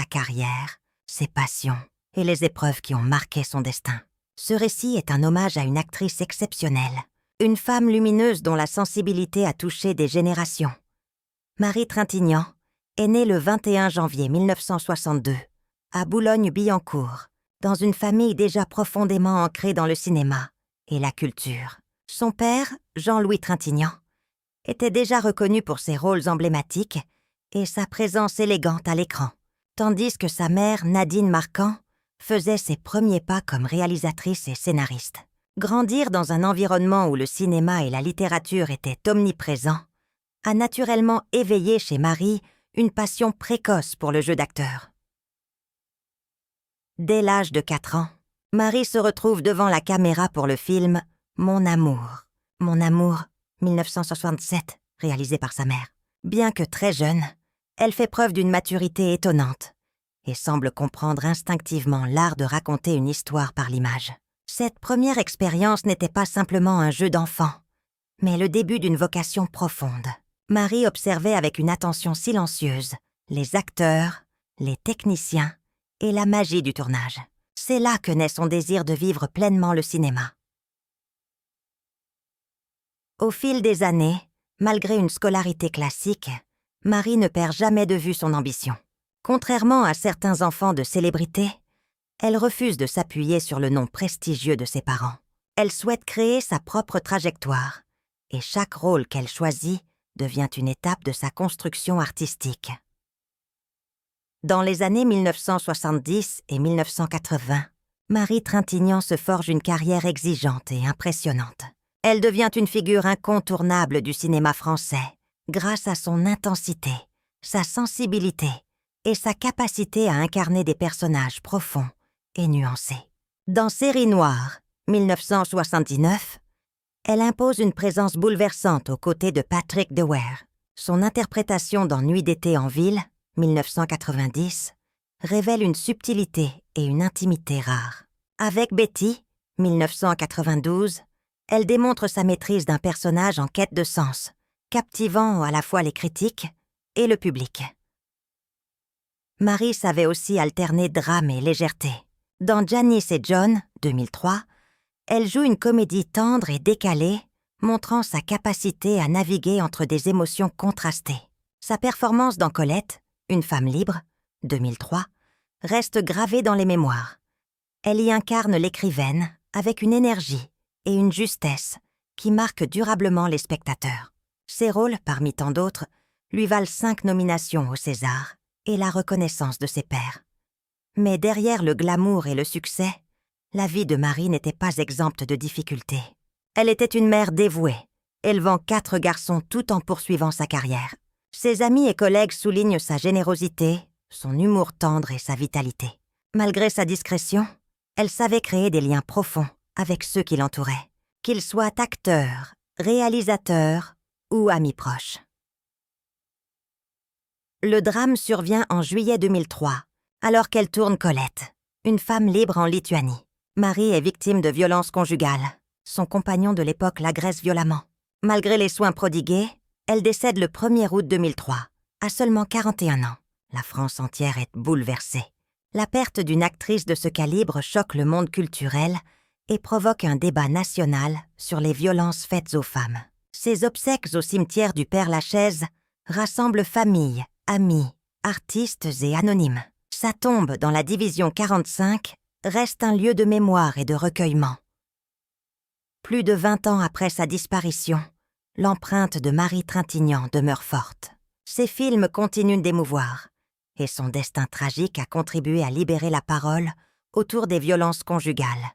sa carrière, ses passions et les épreuves qui ont marqué son destin. Ce récit est un hommage à une actrice exceptionnelle, une femme lumineuse dont la sensibilité a touché des générations. Marie Trintignant est née le 21 janvier 1962 à Boulogne-Billancourt, dans une famille déjà profondément ancrée dans le cinéma et la culture. Son père, Jean-Louis Trintignant, était déjà reconnu pour ses rôles emblématiques et sa présence élégante à l'écran, tandis que sa mère, Nadine Marquand, faisait ses premiers pas comme réalisatrice et scénariste. Grandir dans un environnement où le cinéma et la littérature étaient omniprésents a naturellement éveillé chez Marie une passion précoce pour le jeu d'acteur. Dès l'âge de 4 ans, Marie se retrouve devant la caméra pour le film « Mon amour ». « Mon amour » 1967, réalisé par sa mère. Bien que très jeune, elle fait preuve d'une maturité étonnante et semble comprendre instinctivement l'art de raconter une histoire par l'image. Cette première expérience n'était pas simplement un jeu d'enfant, mais le début d'une vocation profonde. Marie observait avec une attention silencieuse les acteurs, les techniciens et la magie du tournage. C'est là que naît son désir de vivre pleinement le cinéma. Au fil des années, malgré une scolarité classique, Marie ne perd jamais de vue son ambition. Contrairement à certains enfants de célébrités, elle refuse de s'appuyer sur le nom prestigieux de ses parents. Elle souhaite créer sa propre trajectoire, et chaque rôle qu'elle choisit devient une étape de sa construction artistique. Dans les années 1970 et 1980, Marie Trintignant se forge une carrière exigeante et impressionnante. Elle devient une figure incontournable du cinéma français, grâce à son intensité, sa sensibilité et sa capacité à incarner des personnages profonds et nuancés. Dans Série noire, 1979, elle impose une présence bouleversante aux côtés de Patrick Dewar. Son interprétation dans Nuit d'été en ville, 1990, révèle une subtilité et une intimité rares. Avec Betty, 1992, elle démontre sa maîtrise d'un personnage en quête de sens, captivant à la fois les critiques et le public. Marie savait aussi alterner drame et légèreté. Dans Janice et John, 2003, elle joue une comédie tendre et décalée, montrant sa capacité à naviguer entre des émotions contrastées. Sa performance dans Colette, Une femme libre, 2003, reste gravée dans les mémoires. Elle y incarne l'écrivaine avec une énergie et une justesse qui marquent durablement les spectateurs. Ses rôles, parmi tant d'autres, lui valent 5 nominations au César et la reconnaissance de ses pairs. Mais derrière le glamour et le succès, la vie de Marie n'était pas exempte de difficultés. Elle était une mère dévouée, élevant 4 garçons tout en poursuivant sa carrière. Ses amis et collègues soulignent sa générosité, son humour tendre et sa vitalité. Malgré sa discrétion, elle savait créer des liens profonds avec ceux qui l'entouraient, qu'ils soient acteurs, réalisateurs ou amis proches. Le drame survient en juillet 2003, alors qu'elle tourne Colette, une femme libre en Lituanie. Marie est victime de violences conjugales. Son compagnon de l'époque l'agresse violemment. Malgré les soins prodigués, elle décède le 1er août 2003, à seulement 41 ans. La France entière est bouleversée. La perte d'une actrice de ce calibre choque le monde culturel et provoque un débat national sur les violences faites aux femmes. Ses obsèques au cimetière du Père-Lachaise rassemblent familles, amis, artistes et anonymes. Sa tombe dans la division 45 reste un lieu de mémoire et de recueillement. Plus de 20 ans après sa disparition, l'empreinte de Marie Trintignant demeure forte. Ses films continuent d'émouvoir, et son destin tragique a contribué à libérer la parole autour des violences conjugales,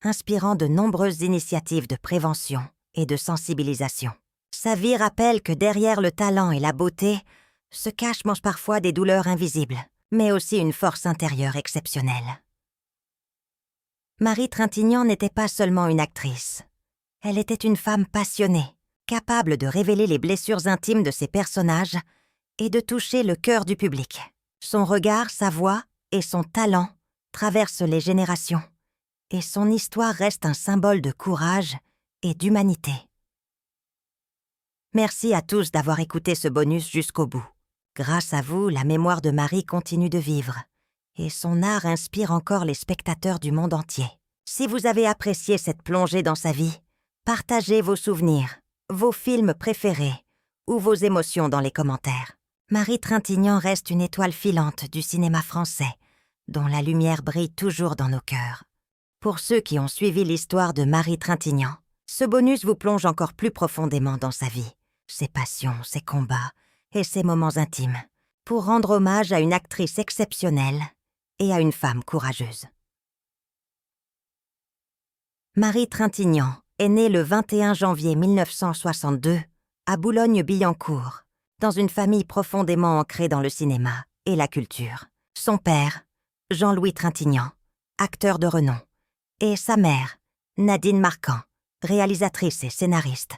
inspirant de nombreuses initiatives de prévention et de sensibilisation. Sa vie rappelle que derrière le talent et la beauté se cachent parfois des douleurs invisibles, mais aussi une force intérieure exceptionnelle. Marie Trintignant n'était pas seulement une actrice. Elle était une femme passionnée, capable de révéler les blessures intimes de ses personnages et de toucher le cœur du public. Son regard, sa voix et son talent traversent les générations, et son histoire reste un symbole de courage et d'humanité. Merci à tous d'avoir écouté ce bonus jusqu'au bout. Grâce à vous, la mémoire de Marie continue de vivre, et son art inspire encore les spectateurs du monde entier. Si vous avez apprécié cette plongée dans sa vie, partagez vos souvenirs, vos films préférés ou vos émotions dans les commentaires. Marie Trintignant reste une étoile filante du cinéma français, dont la lumière brille toujours dans nos cœurs. Pour ceux qui ont suivi l'histoire de Marie Trintignant, ce bonus vous plonge encore plus profondément dans sa vie, ses passions, ses combats et ses moments intimes, pour rendre hommage à une actrice exceptionnelle et à une femme courageuse. Marie Trintignant est née le 21 janvier 1962 à Boulogne-Billancourt, dans une famille profondément ancrée dans le cinéma et la culture. Son père, Jean-Louis Trintignant, acteur de renom, et sa mère, Nadine Marquand, réalisatrice et scénariste,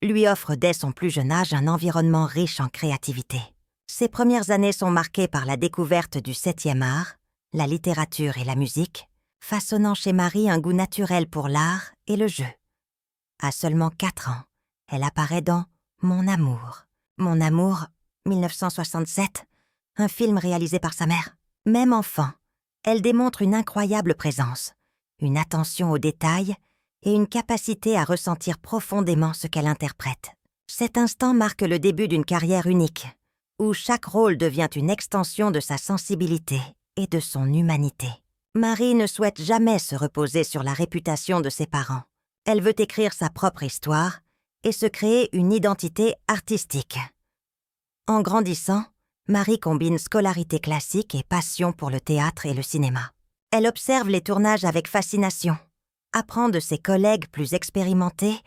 lui offrent dès son plus jeune âge un environnement riche en créativité. Ses premières années sont marquées par la découverte du 7e art, la littérature et la musique, façonnant chez Marie un goût naturel pour l'art et le jeu. À seulement 4 ans, elle apparaît dans Mon amour. Mon amour, 1967, un film réalisé par sa mère. Même enfant, elle démontre une incroyable présence, une attention aux détails et une capacité à ressentir profondément ce qu'elle interprète. Cet instant marque le début d'une carrière unique, où chaque rôle devient une extension de sa sensibilité et de son humanité. Marie ne souhaite jamais se reposer sur la réputation de ses parents. Elle veut écrire sa propre histoire et se créer une identité artistique. En grandissant, Marie combine scolarité classique et passion pour le théâtre et le cinéma. Elle observe les tournages avec fascination, apprend de ses collègues plus expérimentés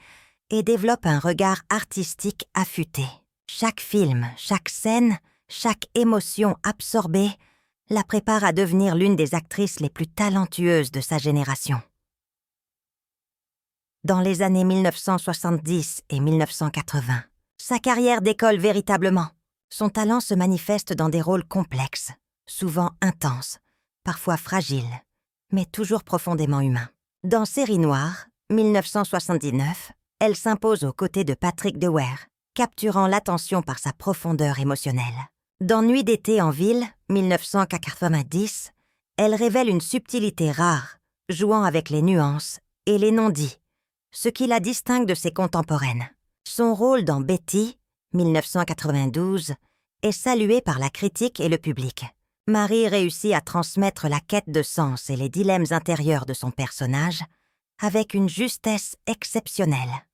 et développe un regard artistique affûté. Chaque film, chaque scène, chaque émotion absorbée la prépare à devenir l'une des actrices les plus talentueuses de sa génération. Dans les années 1970 et 1980, sa carrière décolle véritablement. Son talent se manifeste dans des rôles complexes, souvent intenses, parfois fragiles, mais toujours profondément humains. Dans Série noire, 1979, elle s'impose aux côtés de Patrick Dewar, capturant l'attention par sa profondeur émotionnelle. Dans Nuit d'été en ville, 1990, elle révèle une subtilité rare, jouant avec les nuances et les non-dits, ce qui la distingue de ses contemporaines. Son rôle dans Betty, 1992, est salué par la critique et le public. Marie réussit à transmettre la quête de sens et les dilemmes intérieurs de son personnage avec une justesse exceptionnelle.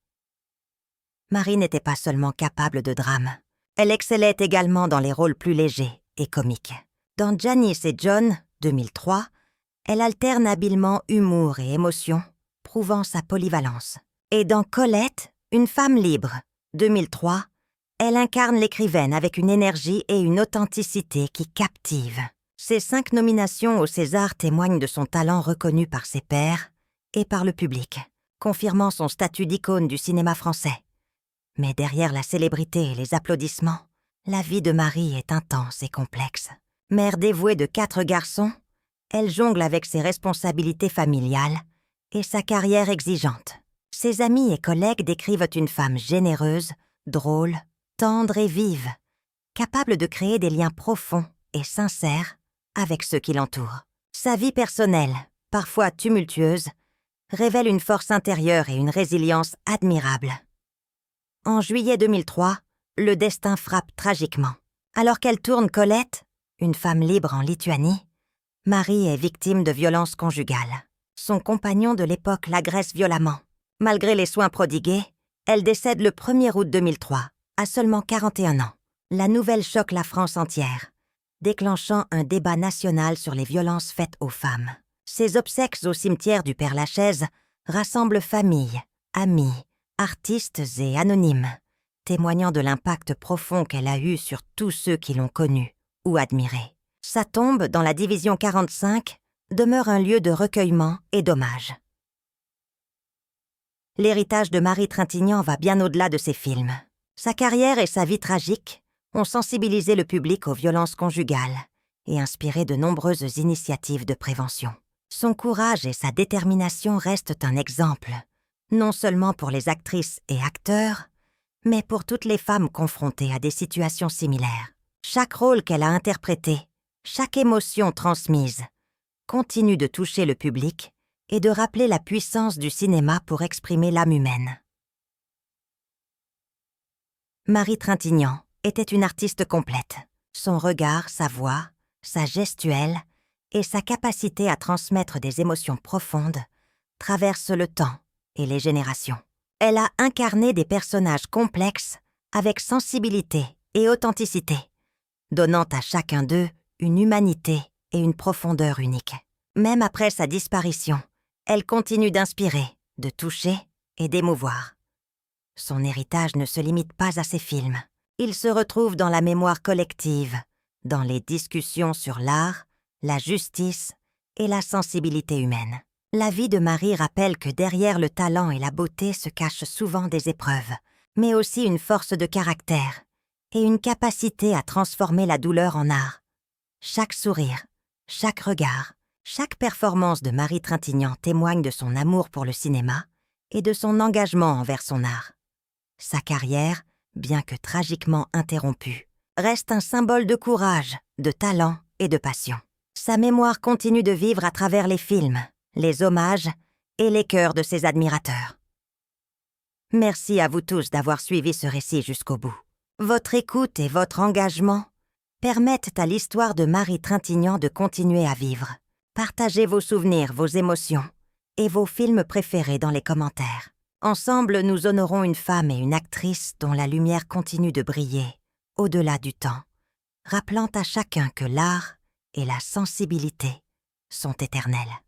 Marie n'était pas seulement capable de drame, elle excellait également dans les rôles plus légers et comiques. Dans Janice et John, 2003, elle alterne habilement humour et émotion, prouvant sa polyvalence. Et dans Colette, une femme libre, 2003, elle incarne l'écrivaine avec une énergie et une authenticité qui captivent. Ses 5 nominations au César témoignent de son talent reconnu par ses pairs et par le public, confirmant son statut d'icône du cinéma français. Mais derrière la célébrité et les applaudissements, la vie de Marie est intense et complexe. Mère dévouée de 4 garçons, elle jongle avec ses responsabilités familiales et sa carrière exigeante. Ses amis et collègues décrivent une femme généreuse, drôle, tendre et vive, capable de créer des liens profonds et sincères avec ceux qui l'entourent. Sa vie personnelle, parfois tumultueuse, révèle une force intérieure et une résilience admirables. En juillet 2003, le destin frappe tragiquement. Alors qu'elle tourne Colette, une femme libre en Lituanie, Marie est victime de violences conjugales. Son compagnon de l'époque l'agresse violemment. Malgré les soins prodigués, elle décède le 1er août 2003, à seulement 41 ans. La nouvelle choque la France entière, déclenchant un débat national sur les violences faites aux femmes. Ses obsèques au cimetière du Père-Lachaise rassemblent familles, amis, artistes et anonymes, témoignant de l'impact profond qu'elle a eu sur tous ceux qui l'ont connue ou admirée. Sa tombe, dans la division 45, demeure un lieu de recueillement et d'hommage. L'héritage de Marie Trintignant va bien au-delà de ses films. Sa carrière et sa vie tragique ont sensibilisé le public aux violences conjugales et inspiré de nombreuses initiatives de prévention. Son courage et sa détermination restent un exemple, non seulement pour les actrices et acteurs, mais pour toutes les femmes confrontées à des situations similaires. Chaque rôle qu'elle a interprété, Chaque émotion transmise continue de toucher le public et de rappeler la puissance du cinéma pour exprimer l'âme humaine. Marie Trintignant était une artiste complète. Son regard, sa voix, sa gestuelle et sa capacité à transmettre des émotions profondes traversent le temps et les générations. Elle a incarné des personnages complexes avec sensibilité et authenticité, donnant à chacun d'eux une humanité et une profondeur uniques. Même après sa disparition, elle continue d'inspirer, de toucher et d'émouvoir. Son héritage ne se limite pas à ses films. Il se retrouve dans la mémoire collective, dans les discussions sur l'art, la justice et la sensibilité humaine. La vie de Marie rappelle que derrière le talent et la beauté se cachent souvent des épreuves, mais aussi une force de caractère et une capacité à transformer la douleur en art. Chaque sourire, chaque regard, chaque performance de Marie Trintignant témoigne de son amour pour le cinéma et de son engagement envers son art. Sa carrière, bien que tragiquement interrompue, reste un symbole de courage, de talent et de passion. Sa mémoire continue de vivre à travers les films, les hommages et les cœurs de ses admirateurs. Merci à vous tous d'avoir suivi ce récit jusqu'au bout. Votre écoute et votre engagement permettent à l'histoire de Marie Trintignant de continuer à vivre. Partagez vos souvenirs, vos émotions et vos films préférés dans les commentaires. Ensemble, nous honorons une femme et une actrice dont la lumière continue de briller au-delà du temps, rappelant à chacun que l'art et la sensibilité sont éternels.